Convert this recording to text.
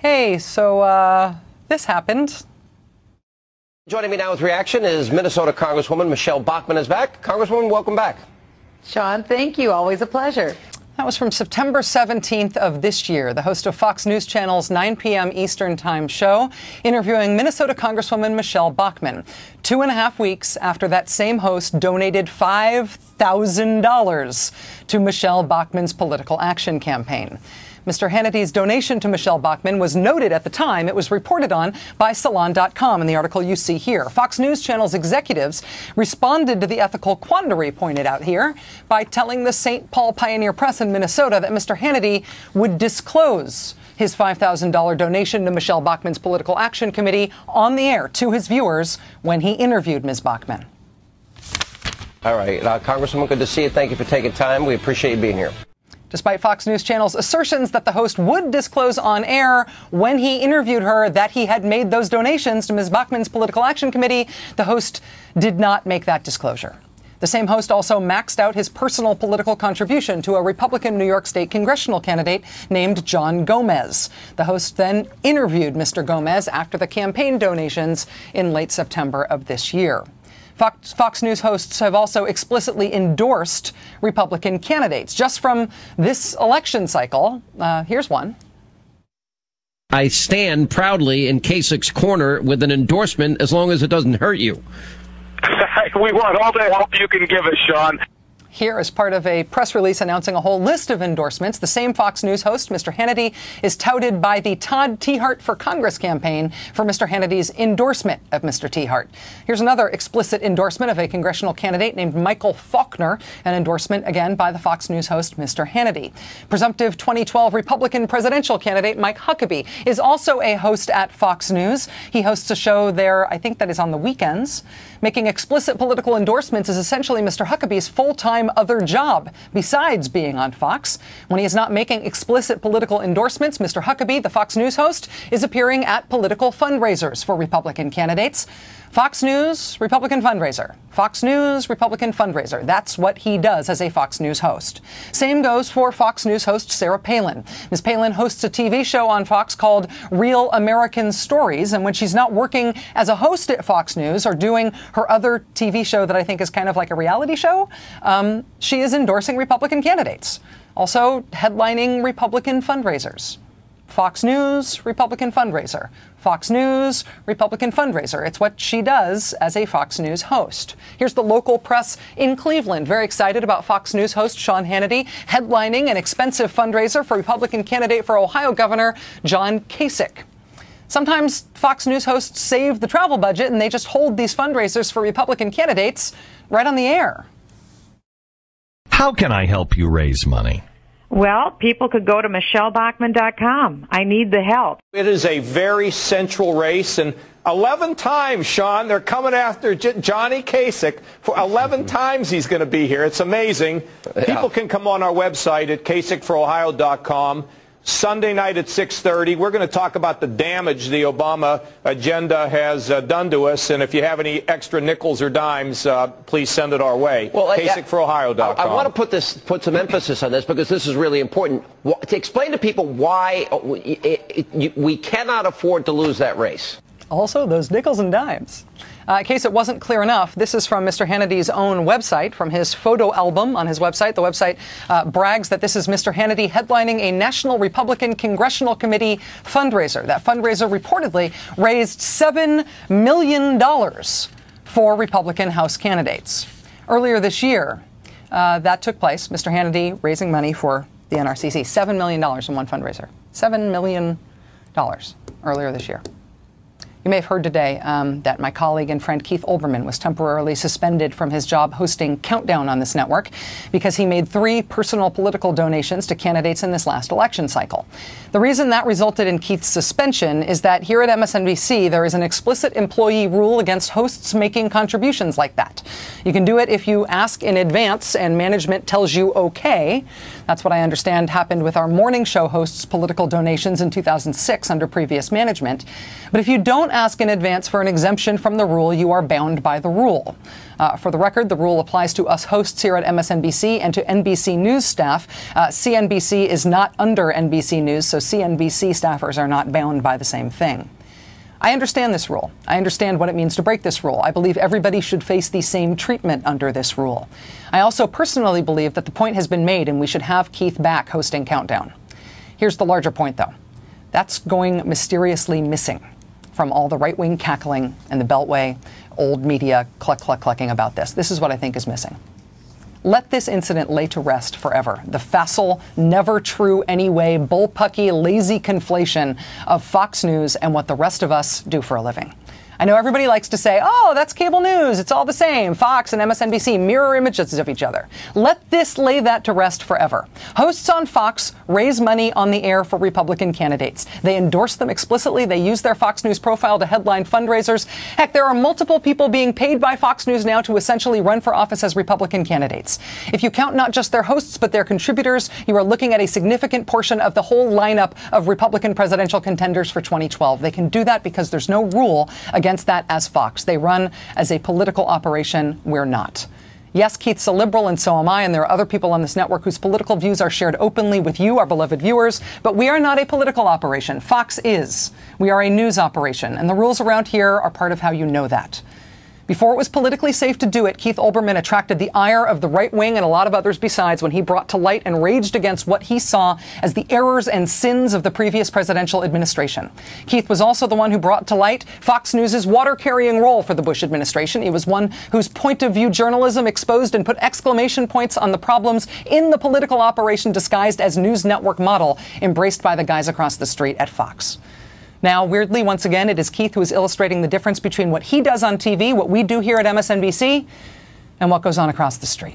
Hey, so this happened. Joining me now with reaction is Minnesota Congresswoman Michele Bachmann is back. Congresswoman, welcome back. Sean, thank you. Always a pleasure. That was from September 17th of this year, the host of Fox News Channel's 9 p.m. Eastern Time show, interviewing Minnesota Congresswoman Michele Bachmann. 2.5 weeks after that same host donated $5,000 to Michele Bachmann's political action campaign. Mr. Hannity's donation to Michele Bachmann was noted at the time. It was reported on by Salon.com in the article you see here. Fox News Channel's executives responded to the ethical quandary pointed out here by telling the St. Paul Pioneer Press in Minnesota that Mr. Hannity would disclose his $5,000 donation to Michele Bachmann's political action committee on the air to his viewers when he interviewed Ms. Bachmann. All right. Congresswoman, good to see you. Thank you for taking time. We appreciate you being here. Despite Fox News Channel's assertions that the host would disclose on air when he interviewed her that he had made those donations to Ms. Bachmann's political action committee, the host did not make that disclosure. The same host also maxed out his personal political contribution to a Republican New York State congressional candidate named John Gomez. The host then interviewed Mr. Gomez after the campaign donations in late September of this year. Fox News hosts have also explicitly endorsed Republican candidates. Just from this election cycle, here's one. I stand proudly in Kasich's corner with an endorsement as long as it doesn't hurt you. We want all the help you can give us, Sean. Here, as part of a press release announcing a whole list of endorsements, the same Fox News host, Mr. Hannity, is touted by the Todd Tiahrt for Congress campaign for Mr. Hannity's endorsement of Mr. Tiahrt. Here's another explicit endorsement of a congressional candidate named Michael Faulkner, an endorsement again by the Fox News host, Mr. Hannity. Presumptive 2012 Republican presidential candidate Mike Huckabee is also a host at Fox News. He hosts a show there, I think that is on the weekends. Making explicit political endorsements is essentially Mr. Huckabee's full-time other job, besides being on Fox. When he is not making explicit political endorsements, Mr. Huckabee, the Fox News host, is appearing at political fundraisers for Republican candidates. Fox News, Republican fundraiser. Fox News, Republican fundraiser. That's what he does as a Fox News host. Same goes for Fox News host Sarah Palin. Ms. Palin hosts a TV show on Fox called Real American Stories, and when she's not working as a host at Fox News or doing her other TV show that I think is kind of like a reality show, she is endorsing Republican candidates. Also headlining Republican fundraisers. Fox News, Republican fundraiser. Fox News, Republican fundraiser. It's what she does as a Fox News host. Here's the local press in Cleveland, very excited about Fox News host Sean Hannity headlining an expensive fundraiser for Republican candidate for Ohio Governor John Kasich. Sometimes Fox News hosts save the travel budget and they just hold these fundraisers for Republican candidates right on the air. How can I help you raise money? Well, people could go to MichelleBachmann.com. I need the help. It is a very central race, and 11 times, Sean, they're coming after Johnny Kasich. For 11 times he's going to be here. It's amazing. Yeah. People can come on our website at KasichForOhio.com. Sunday night at 6:30, we're going to talk about the damage the Obama agenda has done to us. And if you have any extra nickels or dimes, please send it our way. Well, KasichForOhio.com. I want to put some emphasis on this because this is really important. To explain to people why we cannot afford to lose that race. Also, those nickels and dimes. In case it wasn't clear enough, this is from Mr. Hannity's own website, from his photo album on his website. The website brags that this is Mr. Hannity headlining a National Republican Congressional Committee fundraiser. That fundraiser reportedly raised $7 million for Republican House candidates. Earlier this year, that took place, Mr. Hannity raising money for the NRCC. $7 million in one fundraiser. $7 million earlier this year. You may have heard today that my colleague and friend Keith Olbermann was temporarily suspended from his job hosting Countdown on this network because he made 3 personal political donations to candidates in this last election cycle. The reason that resulted in Keith's suspension is that here at MSNBC there is an explicit employee rule against hosts making contributions like that. You can do it if you ask in advance and management tells you okay. That's what I understand happened with our morning show hosts' political donations in 2006 under previous management. But if you don't ask in advance for an exemption from the rule, you are bound by the rule. For the record, the rule applies to us hosts here at MSNBC and to NBC News staff. CNBC is not under NBC News, so CNBC staffers are not bound by the same thing. I understand this rule. I understand what it means to break this rule. I believe everybody should face the same treatment under this rule. I also personally believe that the point has been made and we should have Keith back hosting Countdown. Here's the larger point, though. That's going mysteriously missing from all the right-wing cackling and the Beltway, old media clucking about this. This is what I think is missing. Let this incident lay to rest forever. The facile, never true anyway, bullpucky, lazy conflation of Fox News and what the rest of us do for a living. I know everybody likes to say, oh, that's cable news. It's all the same. Fox and MSNBC, mirror images of each other. Let this lay that to rest forever. Hosts on Fox raise money on the air for Republican candidates. They endorse them explicitly. They use their Fox News profile to headline fundraisers. Heck, there are multiple people being paid by Fox News now to essentially run for office as Republican candidates. If you count not just their hosts, but their contributors, you are looking at a significant portion of the whole lineup of Republican presidential contenders for 2012. They can do that because there's no rule against that as Fox. They run as a political operation. We're not. Yes, Keith's a liberal, and so am I, and there are other people on this network whose political views are shared openly with you, our beloved viewers, but we are not a political operation. Fox is. We are a news operation, and the rules around here are part of how you know that. Before it was politically safe to do it, Keith Olbermann attracted the ire of the right wing and a lot of others besides when he brought to light and raged against what he saw as the errors and sins of the previous presidential administration. Keith was also the one who brought to light Fox News' water-carrying role for the Bush administration. He was one whose point-of-view journalism exposed and put exclamation points on the problems in the political operation disguised as news network model embraced by the guys across the street at Fox. Now, weirdly, once again, it is Keith who is illustrating the difference between what he does on TV, what we do here at MSNBC, and what goes on across the street.